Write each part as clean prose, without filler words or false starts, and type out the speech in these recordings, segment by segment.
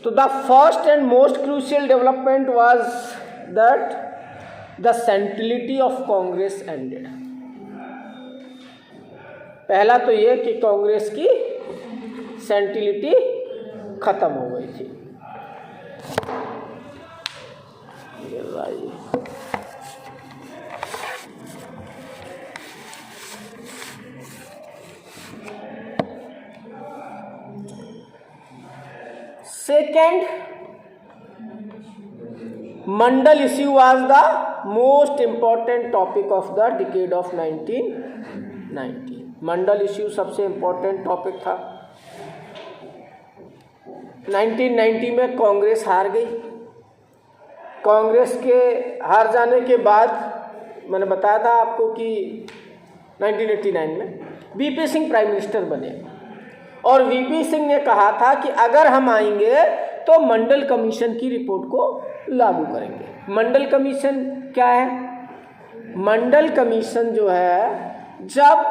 तो the first and most crucial development was that the centrality of Congress ended. पहला तो ये कि कांग्रेस की सेंट्रलिटी खत्म हो गई थी। Second, Mandal issue was the most important topic of the decade of 1990। Mandal issue सबसे इंपॉर्टेंट टॉपिक था। 1990 में कांग्रेस हार गई। कांग्रेस के हार जाने के बाद मैंने बताया था आपको कि 1989 में वीपी सिंह प्राइम मिनिस्टर बने और वीपी सिंह ने कहा था कि अगर हम आएंगे तो मंडल कमीशन की रिपोर्ट को लागू करेंगे। मंडल कमीशन क्या है? मंडल कमीशन जो है, जब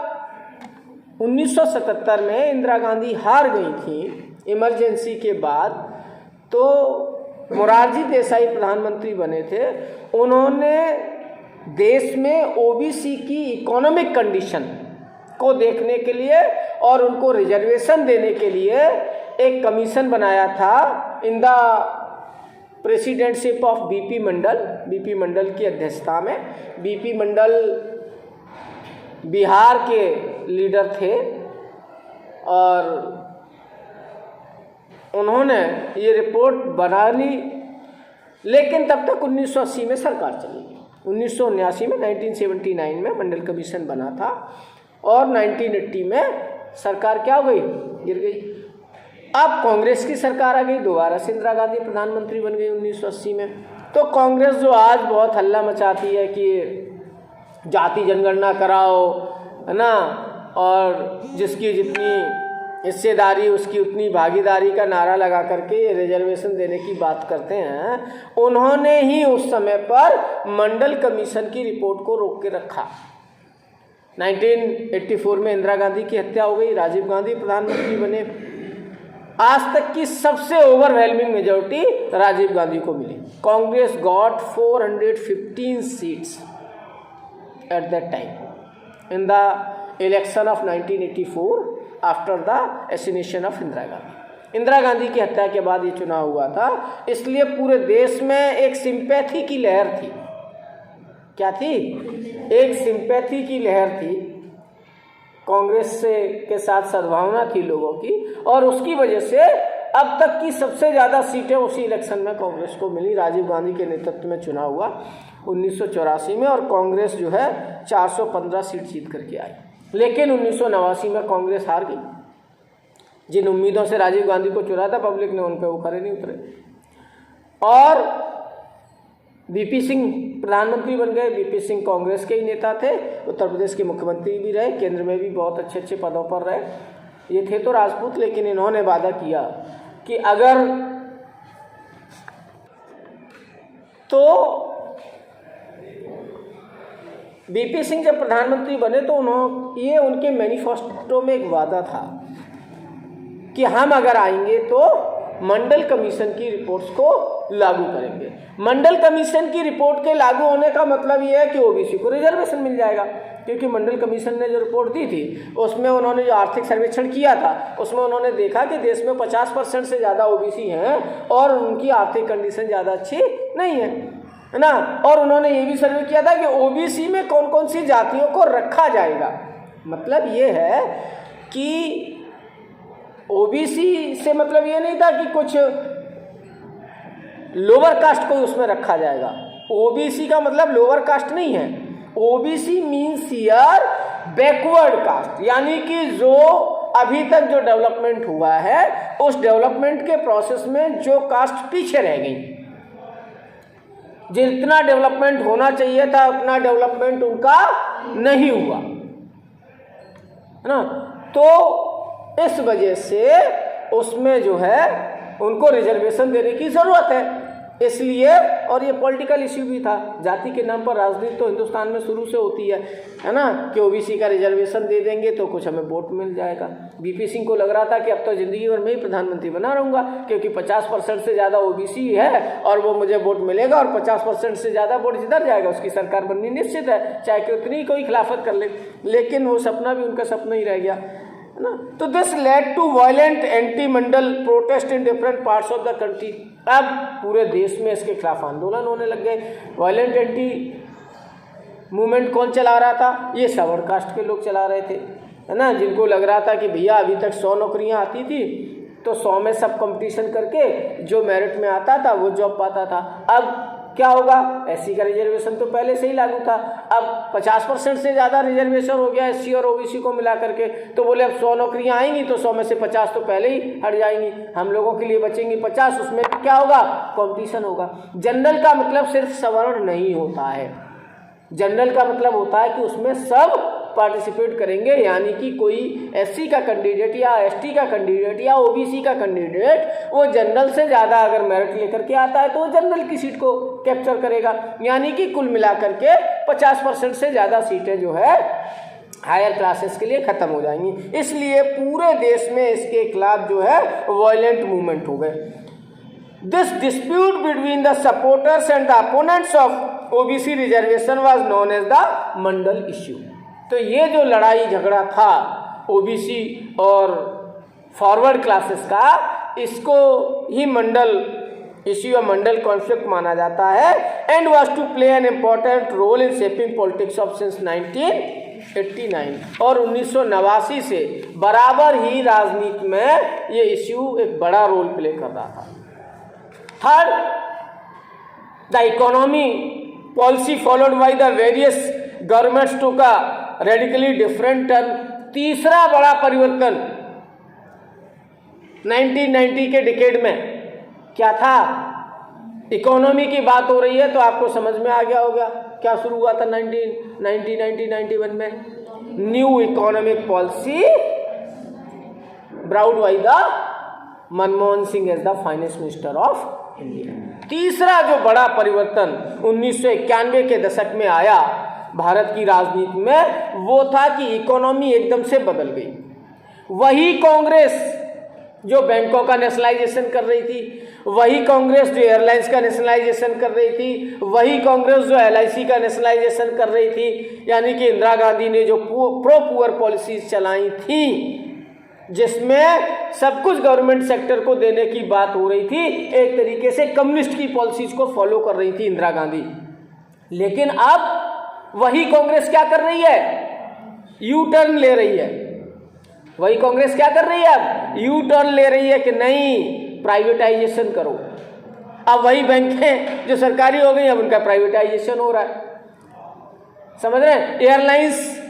1977 में इंदिरा गांधी हार गई थी इमरजेंसी के बाद, तो मोरारजी देसाई प्रधानमंत्री बने थे। उन्होंने देश में ओबीसी की इकोनॉमिक कंडीशन को देखने के लिए और उनको रिजर्वेशन देने के लिए एक कमीशन बनाया था in the presidentship of BP Mandal. BP Mandal की अध्यक्षता में, बीपी मंडल बिहार के लीडर थे और उन्होंने ये रिपोर्ट बना ली, लेकिन तब तक 1980 में सरकार चली गई। 1979 में 1979 में मंडल कमीशन बना था और 1980 में सरकार क्या हो गई? गिर गई। अब कांग्रेस की सरकार आ गई, दोबारा से इंदिरा गांधी प्रधानमंत्री बन गई 1980 में। तो कांग्रेस जो आज बहुत हल्ला मचाती है कि जाति जनगणना कराओ, है ना, और जिसकी जितनी हिस्सेदारी उसकी उतनी भागीदारी का नारा लगा करके रिजर्वेशन देने की बात करते हैं, उन्होंने ही उस समय पर मंडल कमीशन की रिपोर्ट को रोक के रखा। 1984 में इंदिरा गांधी की हत्या हो गई, राजीव गांधी प्रधानमंत्री बने। आज तक की सबसे ओवरवेलमिंग मेजॉरिटी राजीव गांधी को मिली। Congress got 415 seats at that time in the election of 1984 after the assassination of Indira Gandhi. Indira Gandhi की हत्या के बाद ये चुनाव हुआ था, इसलिए पूरे देश में एक सिंपैथी की लहर थी। क्या थी? एक सिंपैथी की लहर थी, कांग्रेस से के साथ सद्भावना थी लोगों की, और उसकी वजह से अब तक की सबसे ज़्यादा सीटें उसी इलेक्शन में कांग्रेस को मिली। राजीव गांधी के नेतृत्व में चुनाव हुआ 1984 में और कांग्रेस जो है 415 सीट जीत करके आई। लेकिन 1989 में कांग्रेस हार गई। जिन उम्मीदों से राजीव गांधी को चुना था पब्लिक ने, उन पर वो खरे नहीं उतरे और वीपी सिंह प्रधानमंत्री बन गए। वीपी सिंह कांग्रेस के ही नेता थे, उत्तर प्रदेश के मुख्यमंत्री भी रहे, केंद्र में भी बहुत अच्छे अच्छे पदों पर रहे। ये थे तो राजपूत, लेकिन इन्होंने वादा किया कि अगर तो वीपी सिंह जब प्रधानमंत्री बने तो ये उनके मैनिफेस्टो में एक वादा था कि हम अगर आएंगे तो मंडल कमीशन की रिपोर्ट्स को लागू करेंगे। मंडल कमीशन की रिपोर्ट के लागू होने का मतलब ये है कि ओबीसी को रिजर्वेशन मिल जाएगा, क्योंकि मंडल कमीशन ने जो रिपोर्ट दी थी उसमें उन्होंने जो आर्थिक सर्वेक्षण किया था उसमें उन्होंने देखा कि देश में 50% से ज़्यादा ओबीसी हैं और उनकी आर्थिक कंडीशन ज़्यादा अच्छी नहीं है ना। और उन्होंने ये भी सर्वे किया था कि ओबीसी में कौन कौन सी जातियों को रखा जाएगा। मतलब ये है कि ओबीसी से मतलब ये नहीं था कि कुछ लोअर कास्ट को उसमें रखा जाएगा। ओबीसी का मतलब लोअर कास्ट नहीं है। OBC means here backward caste, यानी कि जो अभी तक जो डेवलपमेंट हुआ है उस डेवलपमेंट के प्रोसेस में जो कास्ट पीछे रह गई, जितना डेवलपमेंट होना चाहिए था उतना डेवलपमेंट उनका नहीं हुआ, है ना। तो इस वजह से उसमें जो है उनको रिजर्वेशन देने की ज़रूरत है। इसलिए, और ये पॉलिटिकल इश्यू भी था, जाति के नाम पर राजनीति तो हिंदुस्तान में शुरू से होती है ना, कि ओबीसी का रिजर्वेशन दे देंगे तो कुछ हमें वोट मिल जाएगा। बीपी सिंह को लग रहा था कि अब तो ज़िंदगी भर में ही प्रधानमंत्री बना रहूँगा, क्योंकि 50% से ज़्यादा ओबीसी है और वो मुझे वोट मिलेगा, और 50% से ज़्यादा वोट जिधर जाएगा उसकी सरकार बननी निश्चित है, चाहे कितनी कोई खिलाफत कर ले। लेकिन वो सपना भी उनका सपना ही रह गया, है ना। तो this led to violent anti Mandal protest in different parts of the country. अब पूरे देश में इसके खिलाफ आंदोलन होने लग गए। वायलेंट एंटी मूवमेंट कौन चला रहा था? ये सवर्ण कास्ट के लोग चला रहे थे, है ना, जिनको लग रहा था कि भैया अभी तक 100 नौकरियां आती थी तो 100 में सब कंपटीशन करके जो मेरिट में आता था वो जॉब पाता था। अब क्या होगा? एससी का रिजर्वेशन तो पहले से ही लागू था, अब 50% से ज़्यादा रिजर्वेशन हो गया एससी और ओबीसी को मिला करके। तो बोले अब 100 नौकरियां आएंगी तो 100 में से 50 तो पहले ही हट जाएंगी, हम लोगों के लिए बचेंगी 50। उसमें क्या होगा? कंपटीशन होगा। जनरल का मतलब सिर्फ सवर्ण नहीं होता है, जनरल का मतलब होता है कि उसमें सब पार्टिसिपेट करेंगे, यानी कि कोई एससी का कैंडिडेट या एसटी का कैंडिडेट या ओबीसी का कैंडिडेट वो जनरल से ज़्यादा अगर मेरिट लेकर के आता है तो वो जनरल की सीट को कैप्चर करेगा, यानी कि कुल मिलाकर के 50% से ज़्यादा सीटें जो है हायर क्लासेस के लिए ख़त्म हो जाएंगी। इसलिए पूरे देश में इसके खिलाफ जो है वायलेंट मूवमेंट हो गए। This dispute between the supporters and the opponents of OBC reservation was known as the Mandal issue. तो ये जो लड़ाई झगड़ा था ओबीसी और फॉरवर्ड क्लासेस का, इसको ही मंडल इश्यू या मंडल कॉन्फ्लिक्ट माना जाता है, and was to play an important role in shaping politics of since 1989। और 1989 से बराबर ही राजनीति में ये इश्यू एक बड़ा रोल प्ले कर रहा था। Third, the economy policy followed by the various governments to का रेडिकली डिफरेंट टर्न। तीसरा बड़ा परिवर्तन 1990 के डिकेड में क्या था? इकोनॉमी की बात हो रही है तो आपको समझ में आ गया होगा क्या शुरू हुआ था 1991 में? New economic policy brought by the Manmohan Singh as the finance minister of India. तीसरा जो बड़ा परिवर्तन 1991 के दशक में आया भारत की राजनीति में, वो था कि इकोनॉमी एकदम से बदल गई। वही कांग्रेस जो बैंकों का नेशनलाइजेशन कर रही थी, वही कांग्रेस जो एयरलाइंस का नेशनलाइजेशन कर रही थी, वही कांग्रेस जो एलआईसी का नेशनलाइजेशन कर रही थी, यानी कि इंदिरा गांधी ने जो प्रो पुअर पॉलिसीज चलाई थी जिसमें सब कुछ गवर्नमेंट सेक्टर को देने की बात हो रही थी, एक तरीके से कम्युनिस्ट की पॉलिसीज को फॉलो कर रही थी इंदिरा गांधी। लेकिन अब वही कांग्रेस क्या कर रही है? यू टर्न ले रही है। वही कांग्रेस क्या कर रही है? अब यू टर्न ले रही है कि नहीं, प्राइवेटाइजेशन करो। अब वही बैंकें जो सरकारी हो गई अब उनका प्राइवेटाइजेशन हो रहा है, समझ रहे हैं? एयरलाइंस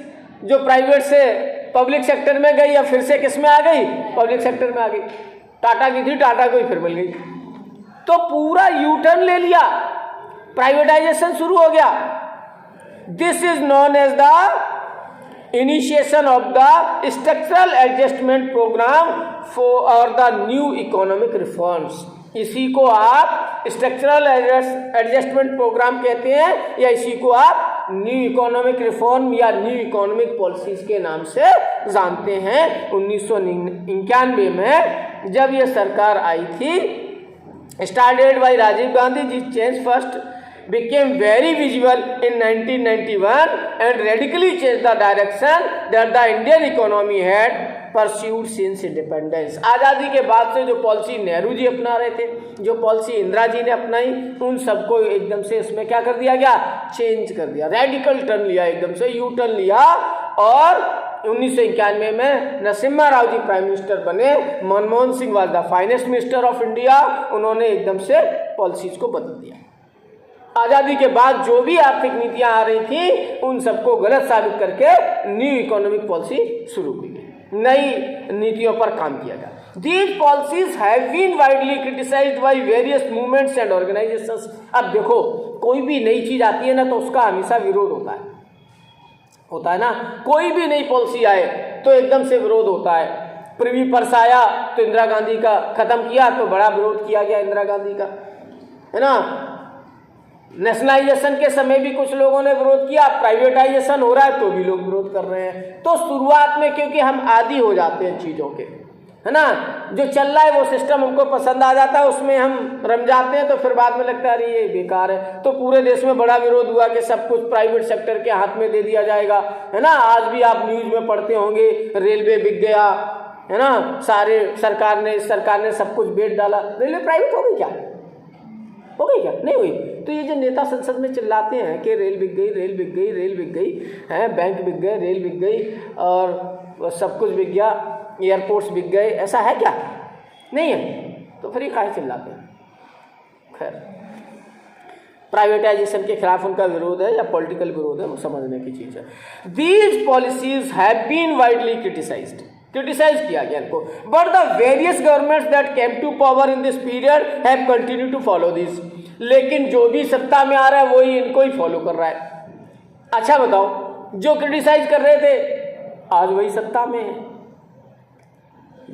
जो प्राइवेट से पब्लिक सेक्टर में गई, अब फिर से किस में आ गई? पब्लिक सेक्टर में आ गई। टाटा की थी, टाटा को ही फिर मिल गई। तो पूरा यू टर्न ले लिया, प्राइवेटाइजेशन शुरू हो गया। This is known as the initiation of the structural adjustment programme for the new economic reforms. इसी को आप स्ट्रक्चरल एडजस्टमेंट प्रोग्राम कहते हैं, या इसी को आप न्यू इकोनॉमिक रिफॉर्म या न्यू इकोनॉमिक पॉलिसीज के नाम से जानते हैं। 1991 में जब ये सरकार आई थी, स्टार्टेड बाय राजीव गांधी, जी change first became very visible in 1991 and radically changed the direction that the Indian economy had pursued since independence। आज़ादी के बाद से जो पॉलिसी नेहरू जी अपना रहे थे, जो पॉलिसी इंदिरा जी ने अपनाई, उन सबको एकदम से इसमें क्या कर दिया गया? चेंज कर दिया, रेडिकल टर्न लिया, एकदम से यू टर्न लिया। और 1991 में नरसिम्हा राव जी प्राइम मिनिस्टर बने, Manmohan Singh was the finance minister of India. उन्होंने एकदम से पॉलिसीज को बदल दिया। आज़ादी के बाद जो भी आर्थिक नीतियां आ रही थी उन सबको गलत साबित करके न्यू इकोनॉमिक पॉलिसी शुरू की गई, नई नीतियों पर काम किया गया। These policies have been widely criticised by various movements and organisations. अब देखो, कोई भी नई चीज आती है ना तो उसका हमेशा विरोध होता है ना। कोई भी नई पॉलिसी आए तो एकदम से विरोध होता है। प्रिवी पर्स आया तो इंदिरा गांधी का खत्म किया तो बड़ा विरोध किया गया इंदिरा गांधी का, है ना। नेशनलाइजेशन के समय भी कुछ लोगों ने विरोध किया, प्राइवेटाइजेशन हो रहा है तो भी लोग विरोध कर रहे हैं। तो शुरुआत में क्योंकि हम आदी हो जाते हैं चीज़ों के, है ना, जो चल रहा है वो सिस्टम हमको पसंद आ जाता है, उसमें हम रम जाते हैं, तो फिर बाद में लगता है अरे ये बेकार है। तो पूरे देश में बड़ा विरोध हुआ कि सब कुछ प्राइवेट सेक्टर के हाथ में दे दिया जाएगा, है ना। आज भी आप न्यूज़ में पढ़ते होंगे रेलवे बिक गया, है ना, सारे सरकार ने सब कुछ बेच डाला। रेलवे प्राइवेट हो गई क्या? हो गई क्या? नहीं हुई। तो ये जो नेता संसद में चिल्लाते हैं कि रेल बिक गई, रेल बिक गई, रेल बिक गई, है, बैंक बिक गए, रेल बिक गई और सब कुछ बिक गया, एयरपोर्ट्स बिक गए, ऐसा है क्या? नहीं है। तो फिर ये काहे चिल्लाते हैं? खैर, प्राइवेटाइजेशन के खिलाफ उनका विरोध है या पॉलिटिकल विरोध है, वो समझने की चीज़ है। These policies have been widely criticise किया गया इनको, but the various governments that came to power in this period have continue to follow this. लेकिन जो भी सत्ता में आ रहा है वही इनको ही फॉलो कर रहा है। अच्छा बताओ, जो क्रिटिसाइज कर रहे थे आज वही सत्ता में है।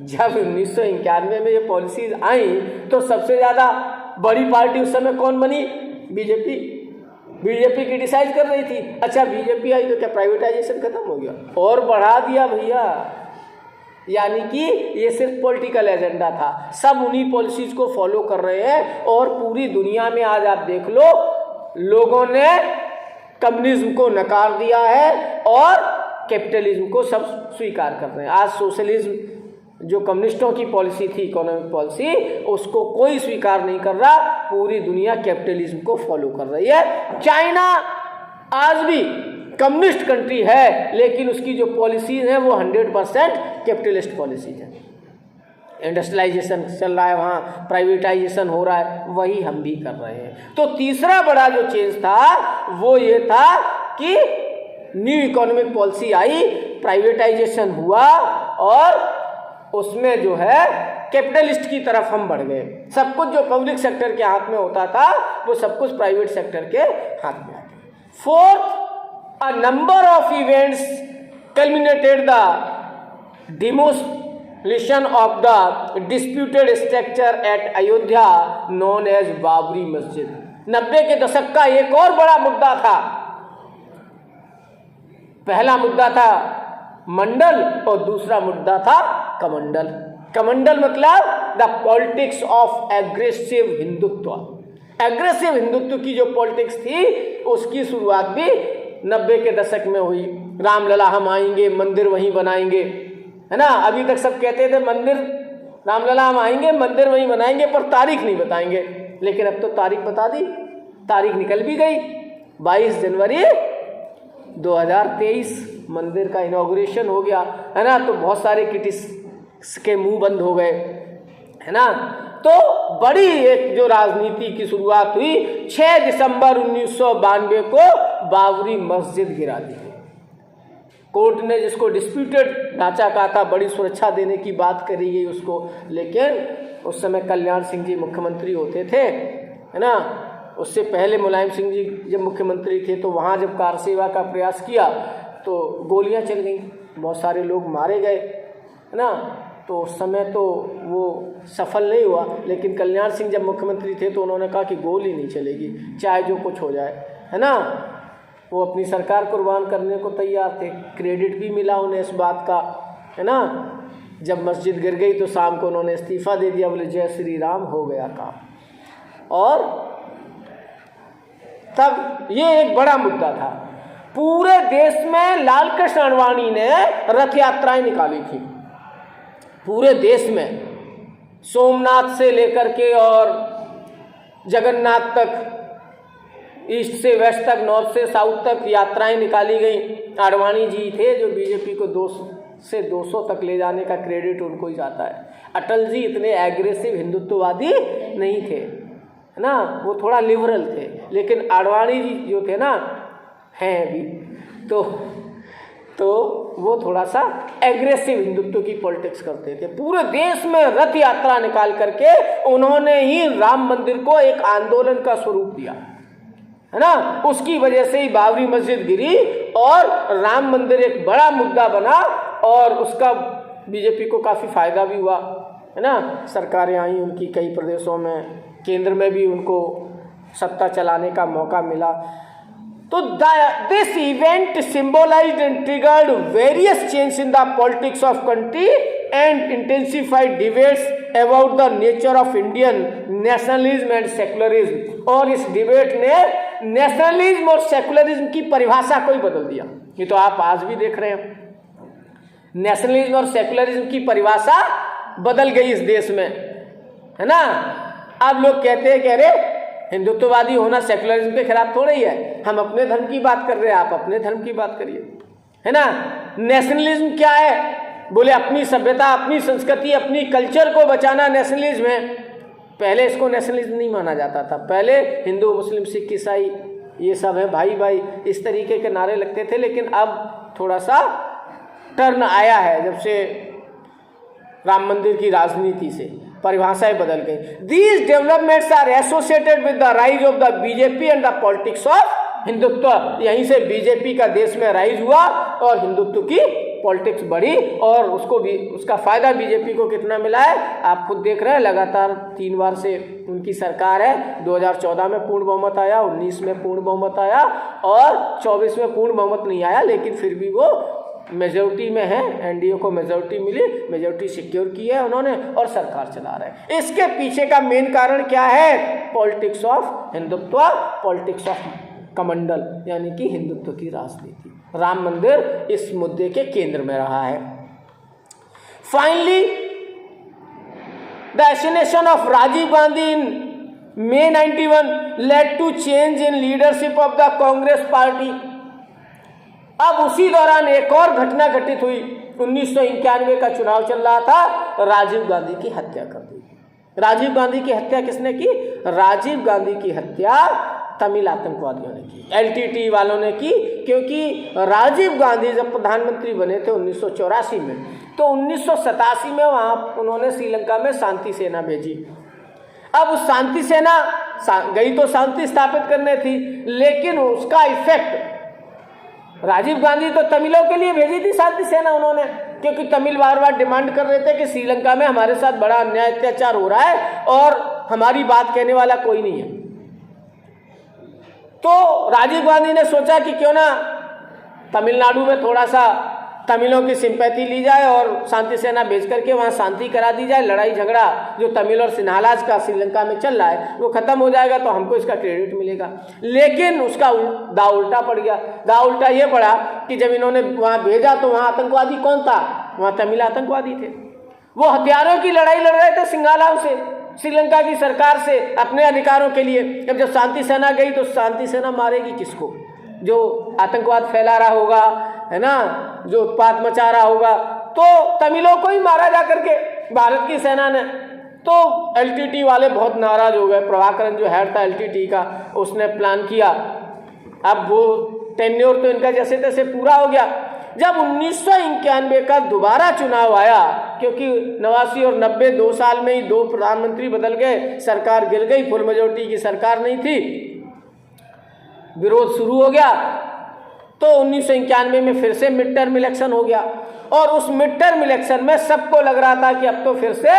जब 1991 में ये पॉलिसीज आई तो सबसे ज़्यादा बड़ी पार्टी उस समय कौन बनी? बीजेपी क्रिटिसाइज कर रही थी। अच्छा, बीजेपी आई तो क्या प्राइवेटाइजेशन खत्म हो गया? और बढ़ा दिया भैया। यानी कि ये सिर्फ पॉलिटिकल एजेंडा था, सब उन्हीं पॉलिसीज को फॉलो कर रहे हैं। और पूरी दुनिया में आज आप देख लो, लोगों ने कम्युनिज्म को नकार दिया है और कैपिटलिज्म को सब स्वीकार कर रहे हैं। आज सोशलिज्म जो कम्युनिस्टों की पॉलिसी थी, इकोनॉमिक पॉलिसी, उसको कोई स्वीकार नहीं कर रहा, पूरी दुनिया कैपिटलिज्म को फॉलो कर रही है। चाइना आज भी कम्युनिस्ट कंट्री है, लेकिन उसकी जो पॉलिसीज हैं वो 100% कैपिटलिस्ट पॉलिसीज हैं। इंडस्ट्रियलाइजेशन चल रहा है वहाँ, प्राइवेटाइजेशन हो रहा है, वही हम भी कर रहे हैं। तो तीसरा बड़ा जो चेंज था वो ये था कि न्यू इकोनॉमिक पॉलिसी आई, प्राइवेटाइजेशन हुआ और उसमें जो है कैपिटलिस्ट की तरफ हम बढ़ गए। सब कुछ जो पब्लिक सेक्टर के हाथ में होता था वो सब कुछ प्राइवेट सेक्टर के हाथ में आ गया। Fourth, a number of events culminated the demolition of the disputed structure at Ayodhya known as Babri मस्जिद। 90 के दशक का एक और बड़ा मुद्दा था। पहला मुद्दा था मंडल और दूसरा मुद्दा था कमंडल। कमंडल मतलब the politics of aggressive Hindutva. Aggressive Hindutva की जो पॉलिटिक्स थी उसकी शुरुआत भी 90 के दशक में हुई। रामलला हम आएंगे, मंदिर वहीं बनाएंगे, है ना। अभी तक सब कहते थे मंदिर, रामलला हम आएंगे, मंदिर वहीं बनाएंगे, पर तारीख नहीं बताएंगे। लेकिन अब तो तारीख बता दी, तारीख निकल भी गई। 22 जनवरी 2023 मंदिर का इनॉग्रेशन हो गया, है ना। तो बहुत सारे क्रिटिक्स के मुंह बंद हो गए, है ना। तो बड़ी एक जो राजनीति की शुरुआत हुई, 6 दिसंबर 1992 को बाबरी मस्जिद गिरा दी गई। कोर्ट ने जिसको डिस्प्यूटेड ढांचा कहा था, बड़ी सुरक्षा देने की बात करी गई उसको, लेकिन उस समय कल्याण सिंह जी मुख्यमंत्री होते थे, है ना। उससे पहले मुलायम सिंह जी जब मुख्यमंत्री थे तो वहाँ जब कार सेवा का प्रयास किया तो गोलियां चल गई, बहुत सारे लोग मारे गए, है ना। तो उस समय तो वो सफल नहीं हुआ, लेकिन कल्याण सिंह जब मुख्यमंत्री थे तो उन्होंने कहा कि गोली नहीं चलेगी, चाहे जो कुछ हो जाए, है ना। वो अपनी सरकार कुर्बान करने को तैयार थे। क्रेडिट भी मिला उन्हें इस बात का, है ना। जब मस्जिद गिर गई तो शाम को उन्होंने इस्तीफा दे दिया, बोले जय श्री राम, हो गया काम। और तब ये एक बड़ा मुद्दा था। पूरे देश में लाल कृष्ण आडवाणी ने रथ यात्राएं निकाली थी, पूरे देश में, सोमनाथ से लेकर के और जगन्नाथ तक, ईस्ट से वेस्ट तक, नॉर्थ से साउथ तक यात्राएं निकाली गई। आडवाणी जी थे जो बीजेपी को 200 तक ले जाने का क्रेडिट उनको ही जाता है। अटल जी इतने एग्रेसिव हिंदुत्ववादी नहीं थे, है ना, वो थोड़ा लिबरल थे। लेकिन आडवाणी जी जो थे ना, हैं अभी तो वो थोड़ा सा एग्रेसिव हिंदुत्व की पॉलिटिक्स करते थे। पूरे देश में रथ यात्रा निकाल करके उन्होंने ही राम मंदिर को एक आंदोलन का स्वरूप दिया, है ना। उसकी वजह से ही बाबरी मस्जिद गिरी और राम मंदिर एक बड़ा मुद्दा बना और उसका बीजेपी को काफ़ी फायदा भी हुआ, है ना। सरकारें आई उनकी कई प्रदेशों में, केंद्र में भी उनको सत्ता चलाने का मौका मिला। तो this event symbolized and triggered various change in the politics of country and intensified debates about the nature of Indian nationalism and secularism. और इस डिबेट ने नेशनलिज्म और सेकुलरिज्म की परिभाषा को ही बदल दिया। ये तो आप आज भी देख रहे हैं, नेशनलिज्म और सेकुलरिज्म की परिभाषा बदल गई इस देश में, है ना। अब लोग कहते हैं कि अरे हिंदुत्ववादी होना सेकुलरिज्म के खिलाफ थोड़ा ही है, हम अपने धर्म की बात कर रहे हैं, आप अपने धर्म की बात करिए, है ना। नेशनलिज्म क्या है? बोले अपनी सभ्यता, अपनी संस्कृति, अपनी कल्चर को बचाना नेशनलिज्म है। पहले इसको नेशनलिज्म नहीं माना जाता था। पहले हिंदू, मुस्लिम, सिख, ईसाई ये सब है, भाई भाई, इस तरीके के नारे लगते थे। लेकिन अब थोड़ा सा टर्न आया है, जब से राम मंदिर की राजनीति से परिभाषाएं बदल गई। These developments are associated with the rise of the BJP and the politics of Hindutva. यहीं से बीजेपी का देश में राइज हुआ और हिंदुत्व की पॉलिटिक्स बढ़ी, और उसको भी उसका फायदा बीजेपी को कितना मिला है आप खुद देख रहे हैं। लगातार 3 बार से उनकी सरकार है। 2014 में पूर्ण बहुमत आया, 19 में पूर्ण बहुमत आया और 24 में पूर्ण बहुमत नहीं आया, लेकिन फिर भी वो मेजोरिटी में है। एनडीए को मेजोरिटी मिली, मेजोरिटी सिक्योर की है उन्होंने और सरकार चला रहे हैं। इसके पीछे का मेन कारण क्या है? Politics of Hindutva, politics of कमंडल, यानी कि हिंदुत्व की राजनीति। राम मंदिर इस मुद्दे के केंद्र में रहा है। Finally the assassination of Rajiv Gandhi in May 91 led to change in leadership of the Congress party. अब उसी दौरान एक और घटना घटित हुई। 1991 का चुनाव चल रहा था, राजीव गांधी की हत्या कर दी। राजीव गांधी की हत्या किसने की? राजीव गांधी की हत्या तमिल आतंकवादियों ने की, एलटीटी वालों ने की। क्योंकि राजीव गांधी जब प्रधानमंत्री बने थे 1984 में, तो 1987 में वहाँ उन्होंने श्रीलंका में शांति सेना भेजी। अब उस शांति सेना गई तो शांति स्थापित करने थी, लेकिन उसका इफेक्ट, राजीव गांधी तो तमिलों के लिए भेजी थी शांति सेना उन्होंने, क्योंकि तमिल बार बार डिमांड कर रहे थे कि श्रीलंका में हमारे साथ बड़ा अन्याय अत्याचार हो रहा है और हमारी बात कहने वाला कोई नहीं है। तो राजीव गांधी ने सोचा कि क्यों ना तमिलनाडु में थोड़ा सा तमिलों की सिंपैथी ली जाए और शांति सेना भेज करके वहाँ शांति करा दी जाए। लड़ाई झगड़ा जो तमिल और सिन्हालाज का श्रीलंका में चल रहा है वो खत्म हो जाएगा, तो हमको इसका क्रेडिट मिलेगा। लेकिन उसका दाव उल्टा पड़ गया। दाव उल्टा ये पड़ा कि जब इन्होंने वहाँ भेजा तो वहाँ आतंकवादी कौन था? वहाँ तमिल आतंकवादी थे। वो हथियारों की लड़ाई लड़ रहे थे सिंगालाव से, श्रीलंका की सरकार से, अपने अधिकारों के लिए। जब शांति सेना गई तो शांति सेना मारेगी किसको? जो आतंकवाद फैला रहा होगा, है ना, जो उत्पात मचा रहा होगा, तो तमिलों को ही मारा जा करके भारत की सेना ने। तो एलटीटी वाले बहुत नाराज हो गए। प्रभाकरन जो हेड था एलटीटी का, उसने प्लान किया। अब वो टेन्योर तो इनका जैसे तैसे पूरा हो गया। जब 1991 का दोबारा चुनाव आया, क्योंकि 89 और 90 2 साल में ही 2 प्रधानमंत्री बदल गए, सरकार गिर गई, फुल मेजोरिटी की सरकार नहीं थी, विरोध शुरू हो गया। तो 1991 में फिर से मिड टर्म इलेक्शन हो गया और उस मिड टर्म इलेक्शन में सबको लग रहा था कि अब तो फिर से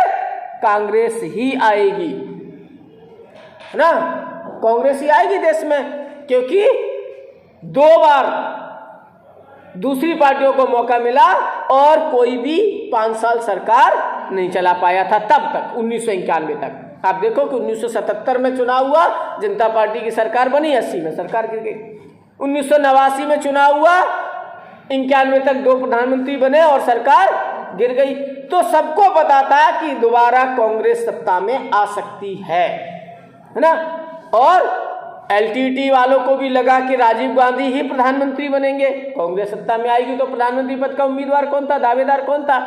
कांग्रेस ही आएगी, है ना, कांग्रेस ही आएगी देश में, क्योंकि 2 बार दूसरी पार्टियों को मौका मिला और कोई भी 5 साल सरकार नहीं चला पाया था तब तक, 1991 तक। आप देखो कि 1977 में चुनाव हुआ, जनता पार्टी की सरकार बनी, 80 में सरकार गिर गई। 1989 में चुनाव हुआ, 91 तक 2 प्रधानमंत्री बने और सरकार गिर गई। तो सबको पता था कि दोबारा कांग्रेस सत्ता में आ सकती है ना। और एलटीटी वालों को भी लगा कि राजीव गांधी ही प्रधानमंत्री बनेंगे, कांग्रेस सत्ता में आएगी। तो प्रधानमंत्री पद का उम्मीदवार कौन था, दावेदार कौन था?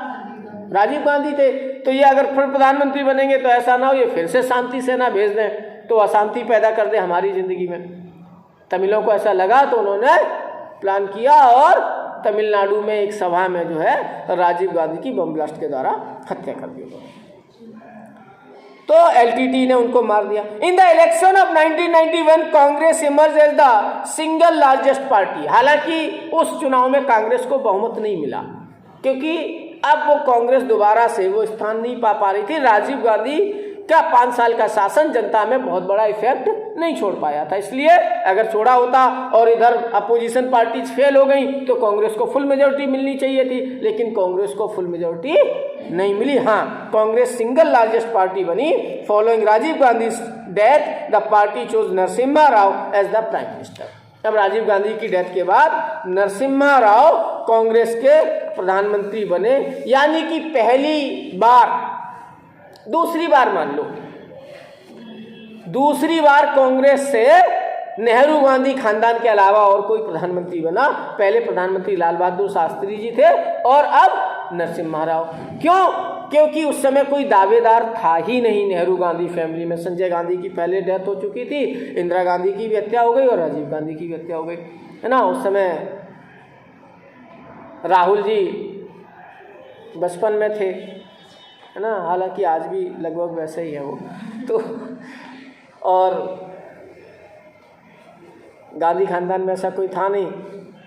राजीव गांधी थे। तो ये अगर फिर प्रधानमंत्री बनेंगे तो ऐसा ना हो ये फिर से शांति सेना भेज दें तो अशांति पैदा कर दे हमारी जिंदगी में। तमिलों को ऐसा लगा तो उन्होंने प्लान किया और तमिलनाडु में एक सभा में जो है राजीव गांधी की बम ब्लास्ट के द्वारा हत्या कर दी। तो एलटीटी ने उनको मार दिया। In the election of 1991 Congress emerge as the single largest party. हालांकि उस चुनाव में कांग्रेस को बहुमत नहीं मिला, क्योंकि अब वो कांग्रेस दोबारा से वो स्थान नहीं पा रही थी। राजीव गांधी का 5 साल का शासन जनता में बहुत बड़ा इफेक्ट नहीं छोड़ पाया था। इसलिए अगर छोड़ा होता और इधर अपोजिशन पार्टीज फेल हो गई तो कांग्रेस को फुल मेजोरिटी मिलनी चाहिए थी, लेकिन कांग्रेस को फुल मेजोरिटी नहीं मिली। हाँ, कांग्रेस सिंगल लार्जेस्ट पार्टी बनी। Following Rajiv Gandhi death the party chose Narasimha Rao as the prime minister. अब राजीव गांधी की डेथ के बाद नरसिम्हा राव कांग्रेस के प्रधानमंत्री बने, यानी कि पहली बार, दूसरी बार मान लो, दूसरी बार कांग्रेस से नेहरू गांधी खानदान के अलावा और कोई प्रधानमंत्री बना। पहले प्रधानमंत्री लाल बहादुर शास्त्री जी थे और अब नरसिम्हा राव। क्यों? क्योंकि उस समय कोई दावेदार था ही नहीं नेहरू गांधी फैमिली में। संजय गांधी की पहले डेथ हो चुकी थी, इंदिरा गांधी की भी हत्या हो गई और राजीव गांधी की भी हत्या हो गई, है ना। उस समय राहुल जी बचपन में थे, है ना, हालांकि आज भी लगभग वैसे ही है वो तो। और गांधी खानदान में ऐसा कोई था नहीं,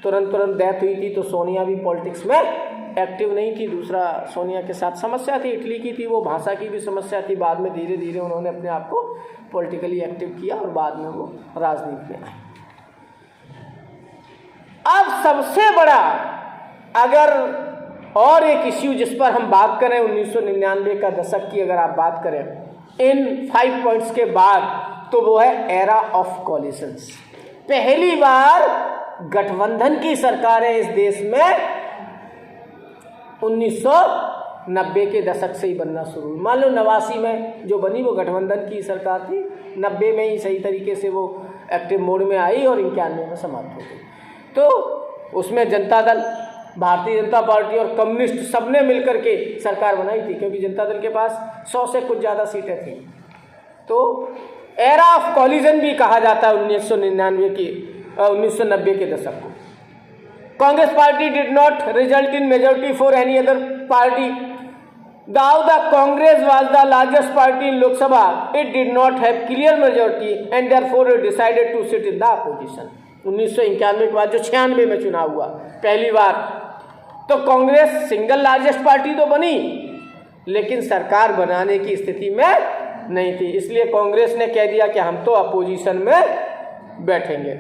तुरंत डेथ हुई थी तो सोनिया भी पॉलिटिक्स में एक्टिव नहीं थी। दूसरा, सोनिया के साथ समस्या थी, इटली की थी, वो भाषा की भी समस्या थी। बाद में धीरे धीरे उन्होंने अपने आप को पॉलिटिकली एक्टिव किया और बाद में वो राजनीति में आए। अब सबसे बड़ा अगर और एक इश्यू जिस पर हम बात करें 1999 का दशक की अगर आप बात करें इन 5 पॉइंट्स के बाद, तो वो है एरा ऑफ कोलिशंस। पहली बार गठबंधन की सरकारें इस देश में 1990 के दशक से ही बनना शुरू हुई। मान लो 89 में जो बनी वो गठबंधन की सरकार थी, 90 में ही सही तरीके से वो एक्टिव मोड में आई और 91 में समाप्त हो गई। तो उसमें जनता दल, भारतीय जनता पार्टी और कम्युनिस्ट सबने मिलकर के सरकार बनाई थी, क्योंकि जनता दल के पास 100 से कुछ ज़्यादा सीटें थी। तो एरा ऑफ कॉलिजन भी कहा जाता है 1990 के दशक को। Congress party did not result in majority for any other party. Though the Congress was the largest party in Lok Sabha, it did not have clear majority and therefore it decided to sit in the opposition. 1991 के बाद जो 96 में चुनाव हुआ पहली बार, तो Congress single largest party तो बनी लेकिन सरकार बनाने की स्थिति में नहीं थी। इसलिए कांग्रेस ने कह दिया कि हम तो अपोजिशन में बैठेंगे।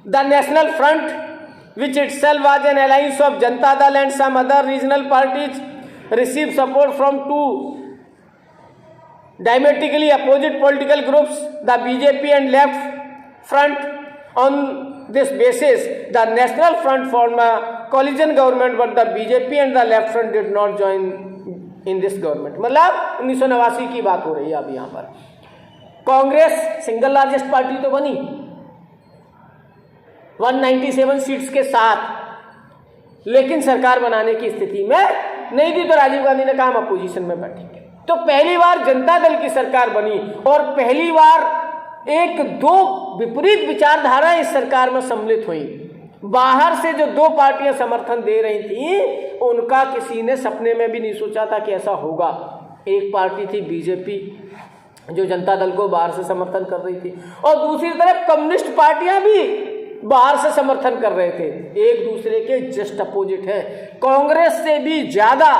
The national front which itself was an alliance of Janata Dal and some other regional parties, received support from two diametrically opposite political groups, the BJP and Left Front. On this basis, the National Front formed a coalition government, but the BJP and the Left Front did not join in this government. मतलब 1989 की बात हो रही है अब यहाँ पर। Congress single largest party तो बनी 197 सीट्स के साथ, लेकिन सरकार बनाने की स्थिति में नहीं थी। तो राजीव गांधी ने कहा हम अपोजिशन में बैठेंगे। तो पहली बार जनता दल की सरकार बनी और पहली बार एक दो विपरीत विचारधारा इस सरकार में सम्मिलित हुई। बाहर से जो दो पार्टियां समर्थन दे रही थी उनका किसी ने सपने में भी नहीं सोचा था कि ऐसा होगा। एक पार्टी थी बीजेपी जो जनता दल को बाहर से समर्थन कर रही थी और दूसरी तरफ कम्युनिस्ट पार्टियां भी बाहर से समर्थन कर रहे थे। एक दूसरे के जस्ट अपोजिट है। कांग्रेस से भी ज्यादा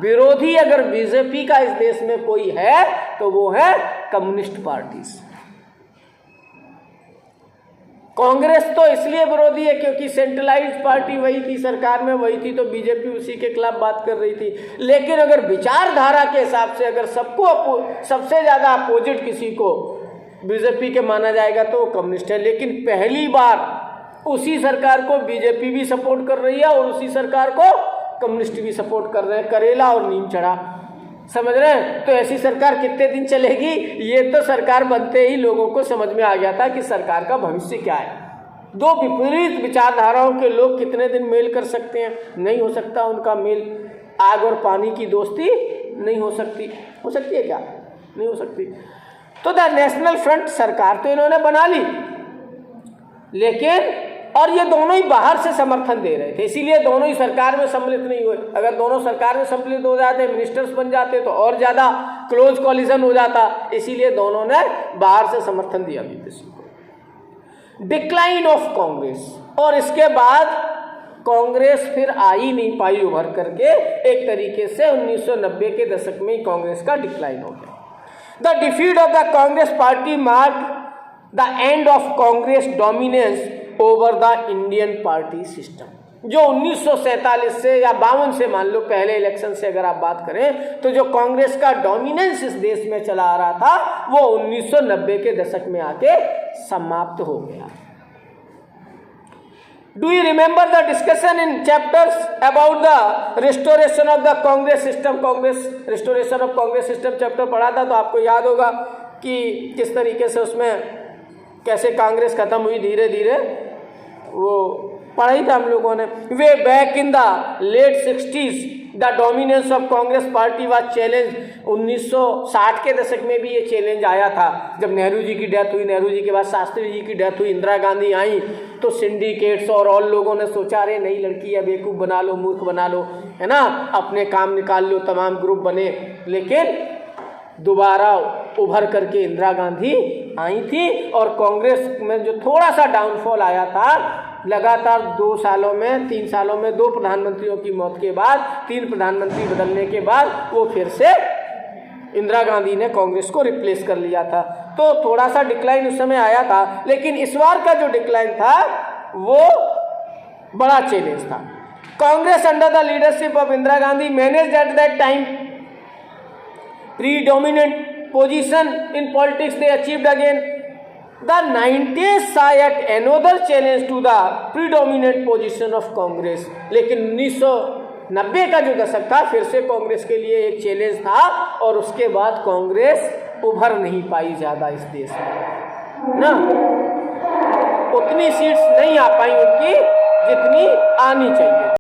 विरोधी अगर बीजेपी का इस देश में कोई है तो वो है कम्युनिस्ट पार्टीज। कांग्रेस तो इसलिए विरोधी है क्योंकि सेंट्रलाइज्ड पार्टी वही थी, सरकार में वही थी, तो बीजेपी उसी के खिलाफ बात कर रही थी। लेकिन अगर विचारधारा के हिसाब से अगर सबसे ज्यादा अपोजिट किसी को बीजेपी के माना जाएगा तो वो कम्युनिस्ट है। लेकिन पहली बार उसी सरकार को बीजेपी भी सपोर्ट कर रही है और उसी सरकार को कम्युनिस्ट भी सपोर्ट कर रहे हैं। करेला और नीम चढ़ा, समझ रहे हैं। तो ऐसी सरकार कितने दिन चलेगी? ये तो सरकार बनते ही लोगों को समझ में आ गया था कि सरकार का भविष्य क्या है। दो विपरीत विचारधाराओं के लोग कितने दिन मेल कर सकते हैं? नहीं हो सकता उनका मेल। आग और पानी की दोस्ती नहीं हो सकती। हो सकती है क्या? नहीं हो सकती। तो द नेशनल फ्रंट सरकार तो इन्होंने बना ली, लेकिन और ये दोनों ही बाहर से समर्थन दे रहे थे, इसीलिए दोनों ही सरकार में सम्मिलित नहीं हुए। अगर दोनों सरकार में सम्मिलित हो जाते, मिनिस्टर्स बन जाते तो और ज्यादा क्लोज कोलिशन हो जाता। इसीलिए दोनों ने बाहर से समर्थन दिया बीजेपी को। डिक्लाइन ऑफ कांग्रेस, और इसके बाद कांग्रेस फिर आ ही नहीं पाई उभर करके। एक तरीके से 1990 के दशक में ही कांग्रेस का डिक्लाइन हो गया। The defeat of the Congress party mark the end of Congress dominance over the Indian party system. जो 1947 से या 52 से मान लो पहले इलेक्शन से अगर आप बात करें तो जो कांग्रेस का डोमिनेंस इस देश में चला आ रहा था वो 1990 के दशक में आके समाप्त हो गया। Do you remember the discussion in chapters about the restoration of the Congress system? Congress restoration of Congress system chapter पढ़ा था तो आपको याद होगा कि किस तरीके से उसमें कैसे कांग्रेस खत्म हुई धीरे धीरे, वो पढ़ा ही था हम लोगों ने। Way back in the late 60s the dominance of Congress party was challenge. 1960 के दशक में भी ये चैलेंज आया था जब नेहरू जी की डेथ हुई। नेहरू जी के बाद शास्त्री जी की डेथ हुई, इंदिरा गांधी आई तो सिंडिकेट्स और लोगों ने सोचा अरे नई लड़की है, बेवकूफ़ बना लो, मूर्ख बना लो, है ना, अपने काम निकाल लो, तमाम ग्रुप बने। लेकिन दोबारा उभर करके इंदिरा गांधी आई थी और कांग्रेस में जो थोड़ा सा डाउनफॉल आया था, लगातार 2 सालों में 3 सालों में 2 प्रधानमंत्रियों की मौत के बाद, 3 प्रधानमंत्री बदलने के बाद वो फिर से इंदिरा गांधी ने कांग्रेस को रिप्लेस कर लिया था। तो थोड़ा सा डिक्लाइन उस समय आया था, लेकिन इस बार का जो डिक्लाइन था वो बड़ा चैलेंज था। Congress under the leadership of Indira Gandhi managed eight that time predominant position in politics. They achieved again. The 90s saw yet another challenge to the predominant position of Congress. लेकिन 1990 का जो दशक था फिर से कांग्रेस के लिए एक चैलेंज था और उसके बाद कांग्रेस उभर नहीं पाई ज़्यादा इस देश में ना, उतनी सीट्स नहीं आ पाई उनकी जितनी आनी चाहिए।